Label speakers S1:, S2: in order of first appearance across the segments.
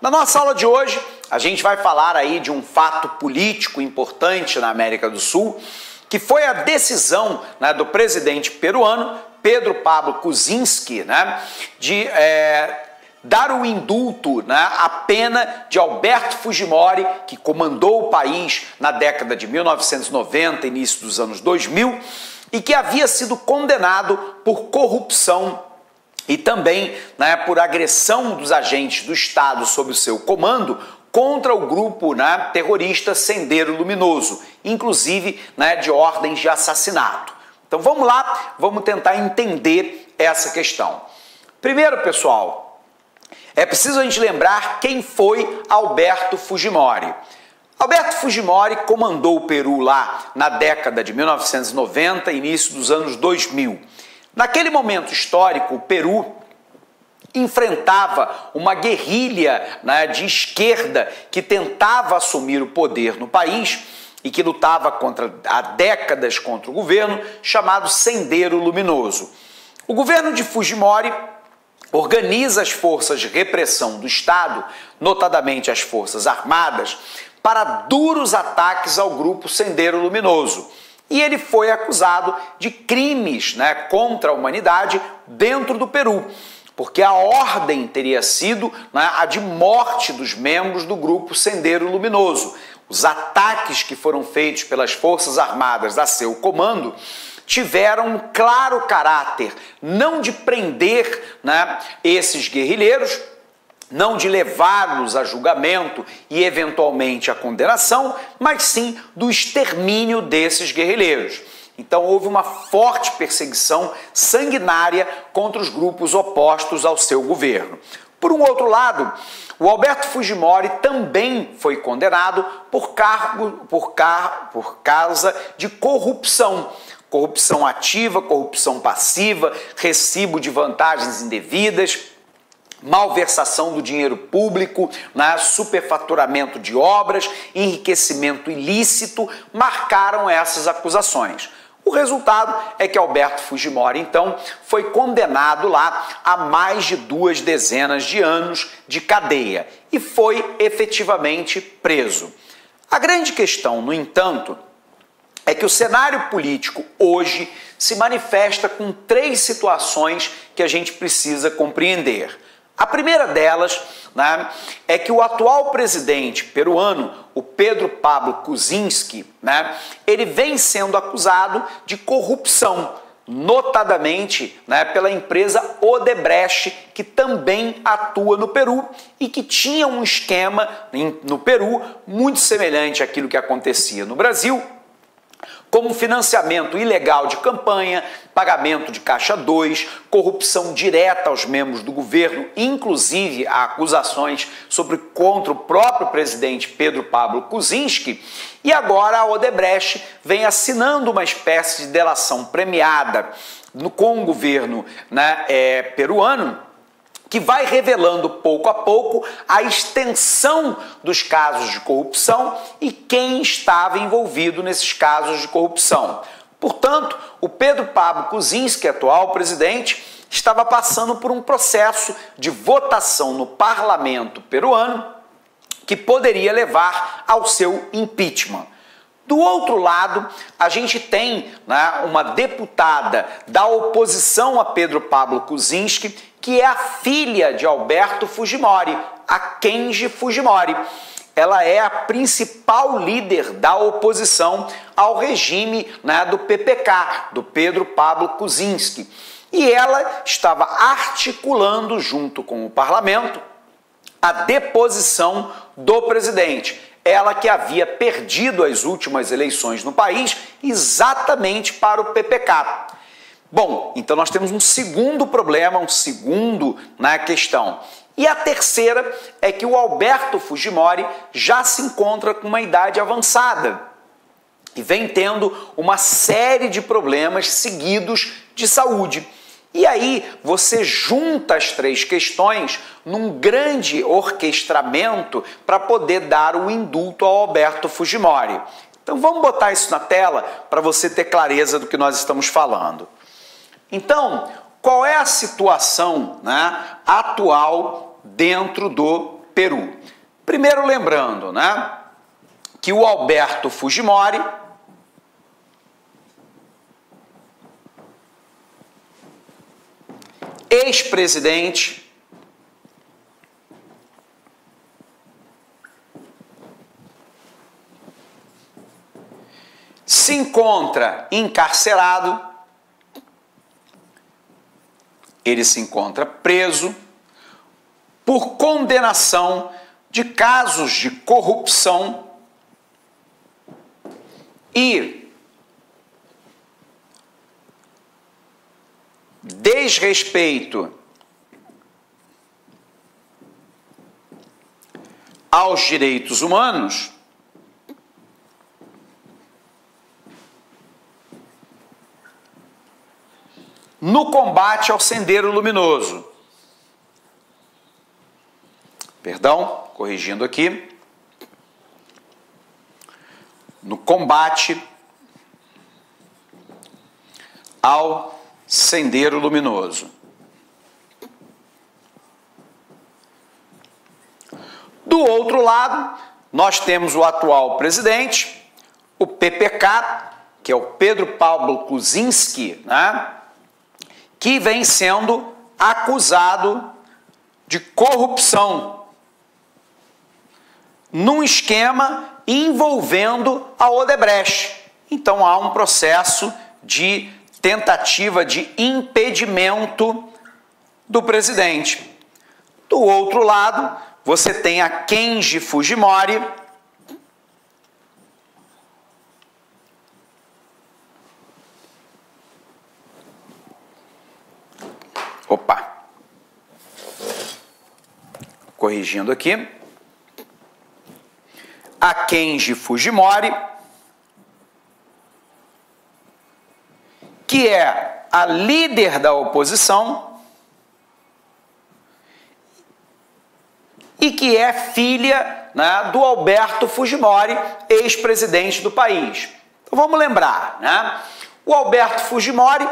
S1: Na nossa aula de hoje, a gente vai falar aí de um fato político importante na América do Sul, que foi a decisão, do presidente peruano, Pedro Pablo Kuczynski, de dar o indulto, à pena de Alberto Fujimori, que comandou o país na década de 1990, início dos anos 2000, e que havia sido condenado por corrupção e também por agressão dos agentes do Estado sob o seu comando contra o grupo terrorista Sendero Luminoso, inclusive de ordens de assassinato. Então vamos lá, vamos tentar entender essa questão. Primeiro, pessoal, é preciso a gente lembrar quem foi Alberto Fujimori. Alberto Fujimori comandou o Peru lá na década de 1990, início dos anos 2000. Naquele momento histórico, o Peru enfrentava uma guerrilha de esquerda que tentava assumir o poder no país e que lutava há décadas contra o governo, chamado Sendero Luminoso. O governo de Fujimori organiza as forças de repressão do Estado, notadamente as Forças Armadas, para duros ataques ao grupo Sendero Luminoso. E ele foi acusado de crimes contra a humanidade dentro do Peru, porque a ordem teria sido a de morte dos membros do grupo Sendero Luminoso. Os ataques que foram feitos pelas Forças Armadas a seu comando tiveram um claro caráter não de prender esses guerrilheiros, não de levá-los a julgamento e eventualmente a condenação, mas sim do extermínio desses guerrilheiros. Então houve uma forte perseguição sanguinária contra os grupos opostos ao seu governo. Por um outro lado, o Alberto Fujimori também foi condenado por causa de corrupção. Corrupção ativa, corrupção passiva, recibo de vantagens indevidas, malversação do dinheiro público, superfaturamento de obras, enriquecimento ilícito, marcaram essas acusações. O resultado é que Alberto Fujimori, então, foi condenado lá a mais de 2 dezenas de anos de cadeia e foi efetivamente preso. A grande questão, no entanto, é que o cenário político hoje se manifesta com 3 situações que a gente precisa compreender. A primeira delas é que o atual presidente peruano, o Pedro Pablo Kuczynski, ele vem sendo acusado de corrupção, notadamente pela empresa Odebrecht, que também atua no Peru e que tinha um esquema no Peru muito semelhante àquilo que acontecia no Brasil, como financiamento ilegal de campanha, pagamento de caixa 2, corrupção direta aos membros do governo, inclusive há acusações contra o próprio presidente Pedro Pablo Kuczynski, e agora a Odebrecht vem assinando uma espécie de delação premiada com o governo peruano, que vai revelando pouco a pouco a extensão dos casos de corrupção e quem estava envolvido nesses casos de corrupção. Portanto, o Pedro Pablo Kuczynski, atual presidente, estava passando por um processo de votação no parlamento peruano que poderia levar ao seu impeachment. Do outro lado, a gente tem uma deputada da oposição a Pedro Pablo Kuczynski, que é a filha de Alberto Fujimori, a Kenji Fujimori. Ela é a principal líder da oposição ao regime do PPK, do Pedro Pablo Kuczynski. E ela estava articulando, junto com o parlamento, a deposição do presidente. Ela que havia perdido as últimas eleições no país exatamente para o PPK. Bom, então nós temos um segundo problema, um segundo questão. E a terceira é que o Alberto Fujimori já se encontra com uma idade avançada e vem tendo uma série de problemas seguidos de saúde. E aí você junta as 3 questões num grande orquestramento para poder dar o indulto ao Alberto Fujimori. Então vamos botar isso na tela para você ter clareza do que nós estamos falando. Então, qual é a situação atual dentro do Peru. Primeiro lembrando, né, que o Alberto Fujimori ex-presidente se encontra encarcerado, ele se encontra preso por condenação de casos de corrupção e desrespeito aos direitos humanos no combate ao Sendero Luminoso. Perdão, corrigindo aqui. No combate ao Sendero Luminoso. Do outro lado, nós temos o atual presidente, o PPK, que é o Pedro Pablo Kuczynski, né, que vem sendo acusado de corrupção num esquema envolvendo a Odebrecht. Então há um processo de tentativa de impedimento do presidente. Do outro lado, você tem a Kenji Fujimori, corrigindo aqui, a Kenji Fujimori, que é a líder da oposição e que é filha, né, do Alberto Fujimori, ex-presidente do país. Então vamos lembrar, né? O Alberto Fujimori,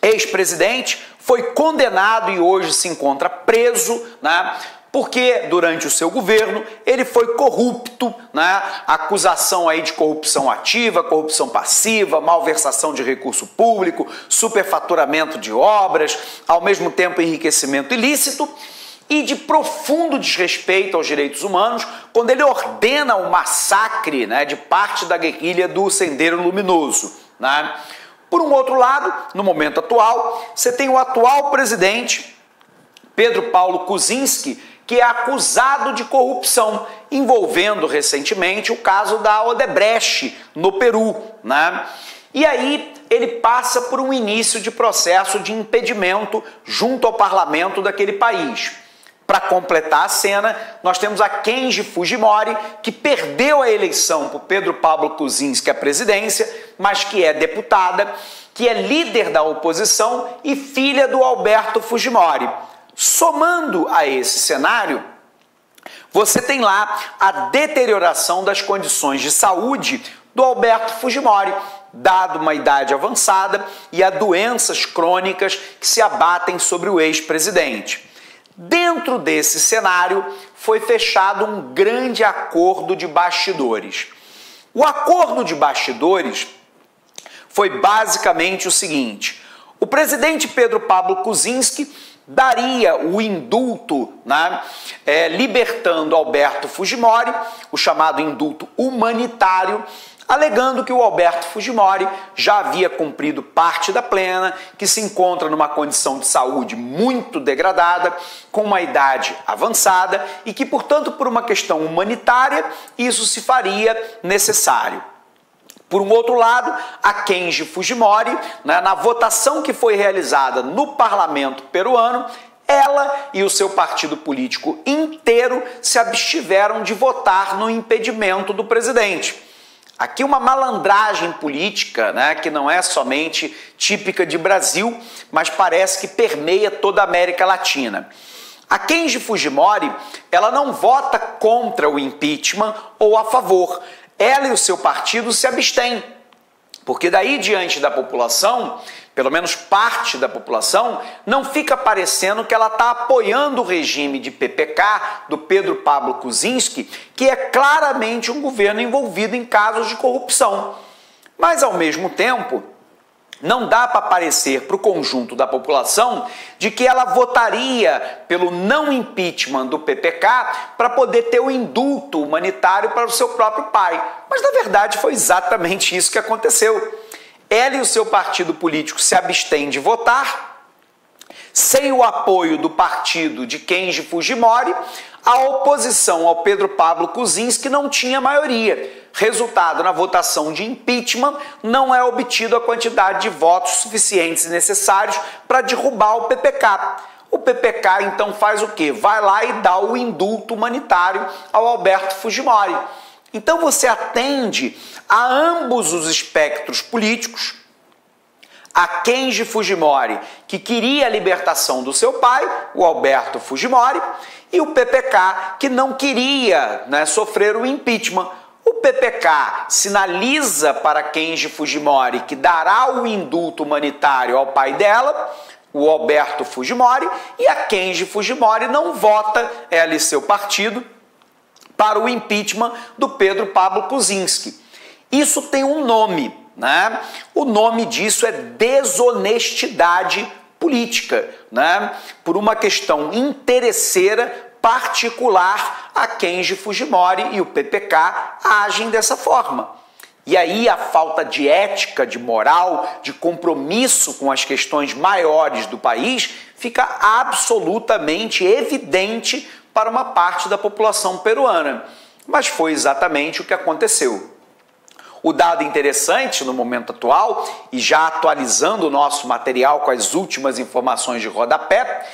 S1: ex-presidente, foi condenado e hoje se encontra preso, né, porque durante o seu governo ele foi corrupto, né? Acusação aí de corrupção ativa, corrupção passiva, malversação de recurso público, superfaturamento de obras, ao mesmo tempo enriquecimento ilícito e de profundo desrespeito aos direitos humanos, quando ele ordena o massacre, né, de parte da guerrilha do Sendero Luminoso, né? Por um outro lado, no momento atual, você tem o atual presidente, Pedro Paulo Kuczynski, que é acusado de corrupção, envolvendo recentemente o caso da Odebrecht no Peru, né? E aí ele passa por um início de processo de impedimento junto ao parlamento daquele país. Para completar a cena, nós temos a Kenji Fujimori, que perdeu a eleição por Pedro Pablo Kuczynski à presidência, mas que é deputada, que é líder da oposição e filha do Alberto Fujimori. Somando a esse cenário, você tem lá a deterioração das condições de saúde do Alberto Fujimori, dado uma idade avançada e a doenças crônicas que se abatem sobre o ex-presidente. Dentro desse cenário, foi fechado um grande acordo de bastidores. O acordo de bastidores foi basicamente o seguinte: o presidente Pedro Pablo Kuczynski daria o indulto, né, libertando Alberto Fujimori, o chamado indulto humanitário, alegando que o Alberto Fujimori já havia cumprido parte da pena, que se encontra numa condição de saúde muito degradada, com uma idade avançada e que, portanto, por uma questão humanitária, isso se faria necessário. Por um outro lado, a Kenji Fujimori, né, na votação que foi realizada no parlamento peruano, ela e o seu partido político inteiro se abstiveram de votar no impedimento do presidente. Aqui uma malandragem política, né, que não é somente típica de Brasil, mas parece que permeia toda a América Latina. A Kenji Fujimori, ela não vota contra o impeachment ou a favor. Ela e o seu partido se abstêm. Porque daí diante da população, pelo menos parte da população, não fica parecendo que ela está apoiando o regime de PPK, do Pedro Pablo Kuczynski, que é claramente um governo envolvido em casos de corrupção. Mas, ao mesmo tempo, não dá para parecer para o conjunto da população de que ela votaria pelo não impeachment do PPK para poder ter o indulto humanitário para o seu próprio pai. Mas, na verdade, foi exatamente isso que aconteceu. Ela e o seu partido político se abstêm de votar, sem o apoio do partido de Kenji Fujimori, a oposição ao Pedro Pablo Kuczynski não tinha maioria. Resultado, na votação de impeachment, não é obtido a quantidade de votos suficientes e necessários para derrubar o PPK. O PPK, então, faz o quê? Vai lá e dá o indulto humanitário ao Alberto Fujimori. Então, você atende a ambos os espectros políticos, a Kenji Fujimori, que queria a libertação do seu pai, o Alberto Fujimori, e o PPK, que não queria, sofrer o impeachment. O PPK sinaliza para Kenji Fujimori que dará o indulto humanitário ao pai dela, o Alberto Fujimori, e a Kenji Fujimori não vota, ela e seu partido, para o impeachment do Pedro Pablo Kuczynski. Isso tem um nome, O nome disso é desonestidade política, Por uma questão interesseira particular, a Kenji Fujimori e o PPK agem dessa forma. E aí a falta de ética, de moral, de compromisso com as questões maiores do país fica absolutamente evidente para uma parte da população peruana. Mas foi exatamente o que aconteceu. O dado interessante no momento atual, e já atualizando o nosso material com as últimas informações de rodapé,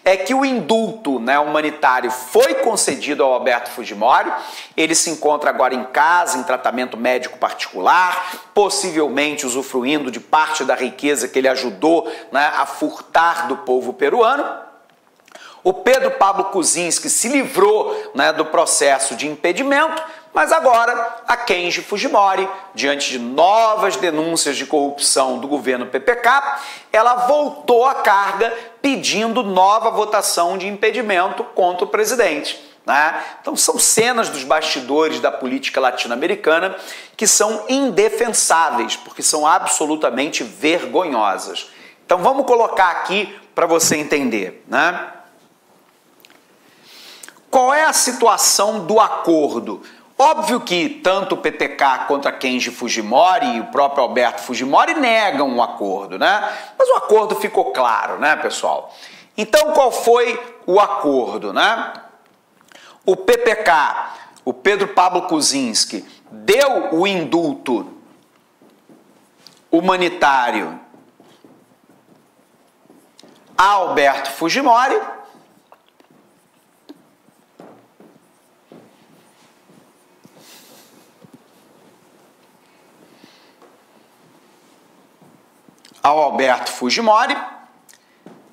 S1: é que o indulto humanitário foi concedido ao Alberto Fujimori. Ele se encontra agora em casa, em tratamento médico particular, possivelmente usufruindo de parte da riqueza que ele ajudou a furtar do povo peruano. O Pedro Pablo Kuczynski se livrou do processo de impedimento, mas agora a Kenji Fujimori, diante de novas denúncias de corrupção do governo PPK, ela voltou à carga pedindo nova votação de impedimento contra o presidente. Então são cenas dos bastidores da política latino-americana que são indefensáveis, porque são absolutamente vergonhosas. Então vamos colocar aqui para você entender, Qual é a situação do acordo? Óbvio que tanto o PPK quanto a Kenji Fujimori e o próprio Alberto Fujimori negam o acordo, Mas o acordo ficou claro, pessoal? Então, qual foi o acordo, O PPK, o Pedro Pablo Kuczynski, deu o indulto humanitário a Alberto Fujimori,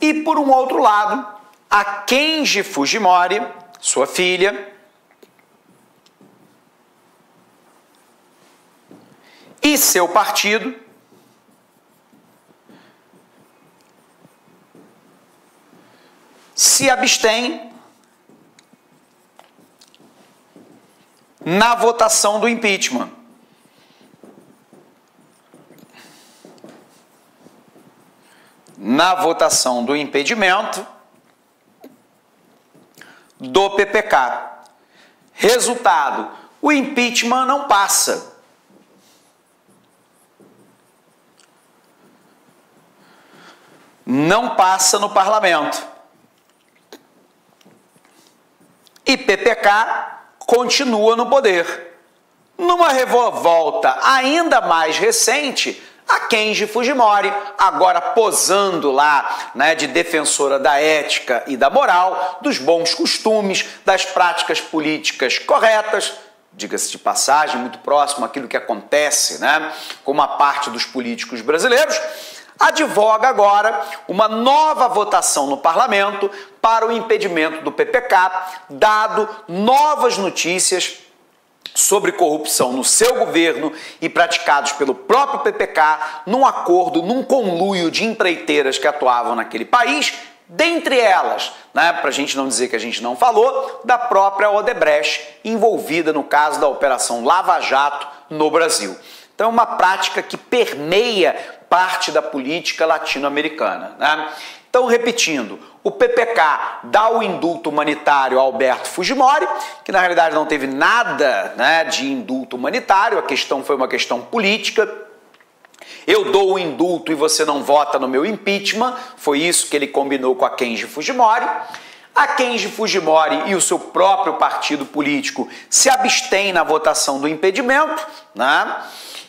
S1: e, por um outro lado, a Kenji Fujimori, sua filha, e seu partido se abstêm na votação do impeachment. Na votação do impedimento do PPK. Resultado, o impeachment não passa. Não passa no parlamento. E PPK continua no poder. Numa revolta ainda mais recente, a Kenji Fujimori, agora posando lá, de defensora da ética e da moral, dos bons costumes, das práticas políticas corretas, diga-se de passagem, muito próximo àquilo que acontece, com uma parte dos políticos brasileiros, advoga agora uma nova votação no parlamento para o impedimento do PPK, dado novas notícias sobre corrupção no seu governo e praticados pelo próprio PPK num acordo, num conluio de empreiteiras que atuavam naquele país, dentre elas, né, para a gente não dizer que a gente não falou, da própria Odebrecht, envolvida no caso da Operação Lava Jato no Brasil. Então é uma prática que permeia parte da política latino-americana, né? Então, repetindo, o PPK dá o indulto humanitário a Alberto Fujimori, que na realidade não teve nada, né, de indulto humanitário, a questão foi uma questão política. Eu dou o indulto e você não vota no meu impeachment, foi isso que ele combinou com a Kenji Fujimori. A Kenji Fujimori e o seu próprio partido político se abstêm na votação do impedimento, né?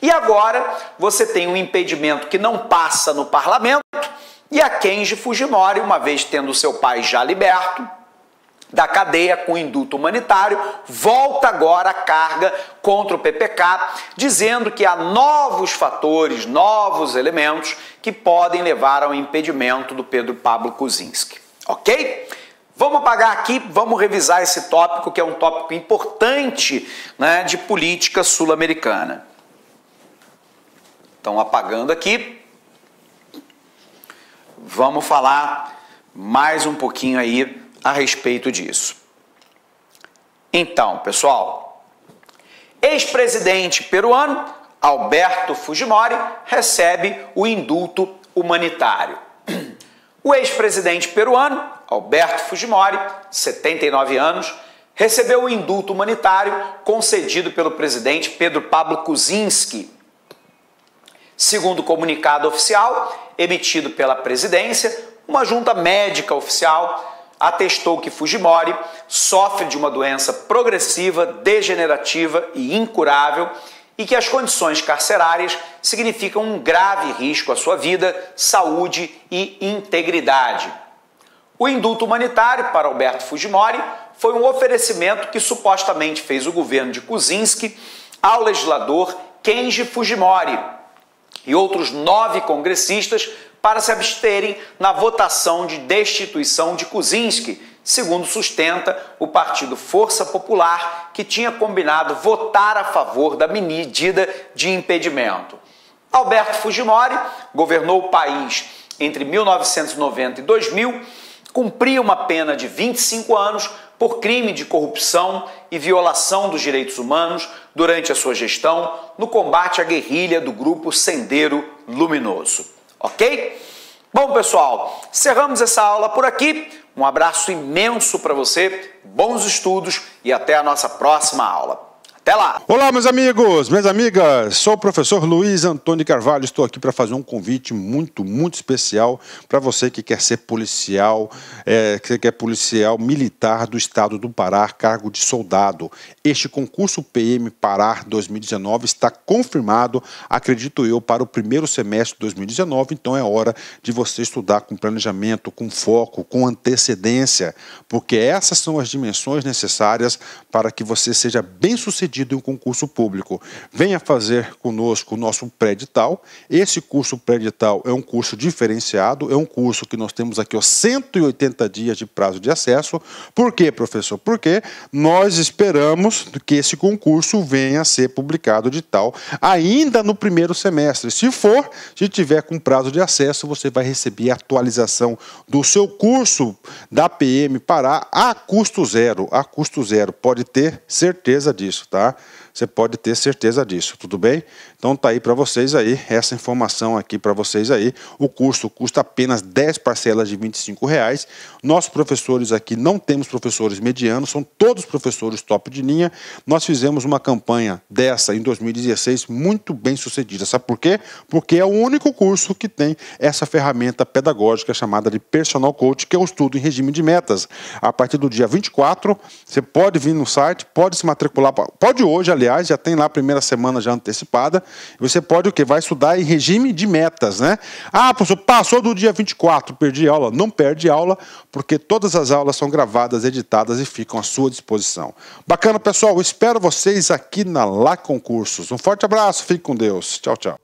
S1: E agora você tem um impedimento que não passa no parlamento, e a Kenji Fujimori, uma vez tendo seu pai já liberto da cadeia com indulto humanitário, volta agora a carga contra o PPK, dizendo que há novos fatores, novos elementos que podem levar ao impedimento do Pedro Pablo Kuczynski. Ok? Vamos apagar aqui, vamos revisar esse tópico, que é um tópico importante, né, de política sul-americana. Então, apagando aqui, vamos falar mais um pouquinho aí a respeito disso. Então, pessoal, ex-presidente peruano Alberto Fujimori recebe o indulto humanitário. O ex-presidente peruano Alberto Fujimori, 79 anos, recebeu o indulto humanitário concedido pelo presidente Pedro Pablo Kuczynski. Segundo o comunicado oficial emitido pela presidência, uma junta médica oficial atestou que Fujimori sofre de uma doença progressiva, degenerativa e incurável e que as condições carcerárias significam um grave risco à sua vida, saúde e integridade. O indulto humanitário para Alberto Fujimori foi um oferecimento que supostamente fez o governo de Kuczynski ao legislador Kenji Fujimori e outros 9 congressistas para se absterem na votação de destituição de Kuczynski, segundo sustenta o partido Força Popular, que tinha combinado votar a favor da medida de impedimento. Alberto Fujimori governou o país entre 1990 e 2000, cumpria uma pena de 25 anos por crime de corrupção e violação dos direitos humanos durante a sua gestão no combate à guerrilha do grupo Sendero Luminoso. Ok? Bom, pessoal, encerramos essa aula por aqui. Um abraço imenso para você, bons estudos e até a nossa próxima aula. Até lá!
S2: Olá, meus amigos, minhas amigas, sou o professor Luiz Antônio Carvalho, estou aqui para fazer um convite muito especial para você que quer ser policial, que quer policial militar do estado do Pará, cargo de soldado. Este concurso PM Pará 2019 está confirmado, acredito eu, para o primeiro semestre de 2019, então é hora de você estudar com planejamento, com foco, com antecedência, porque essas são as dimensões necessárias para que você seja bem-sucedido em um concurso público. Venha fazer conosco o nosso pré-edital. Esse curso pré-edital é um curso diferenciado, é um curso que nós temos aqui 180 dias de prazo de acesso. Por quê, professor? Porque nós esperamos que esse concurso venha a ser publicado de tal ainda no primeiro semestre. Se tiver com prazo de acesso, você vai receber a atualização do seu curso da PM Pará a custo zero. A custo zero. Pode ter certeza disso, tá? Você pode ter certeza disso, tudo bem? Então tá aí para vocês aí, essa informação aqui para vocês aí. O curso custa apenas 10 parcelas de R$25. Nossos professores aqui, não temos professores medianos, são todos professores top de linha. Nós fizemos uma campanha dessa em 2016 muito bem sucedida. Sabe por quê? Porque é o único curso que tem essa ferramenta pedagógica chamada de Personal Coach, que é o estudo em regime de metas. A partir do dia 24, você pode vir no site, pode se matricular, pode hoje, aliás, já tem lá a primeira semana já antecipada. Você pode o quê? Vai estudar em regime de metas, né? Ah, professor, passou do dia 24, perdi aula. Não perde aula, porque todas as aulas são gravadas, editadas e ficam à sua disposição. Bacana, pessoal. Eu espero vocês aqui na Lá Concursos. Um forte abraço, fique com Deus. Tchau, tchau.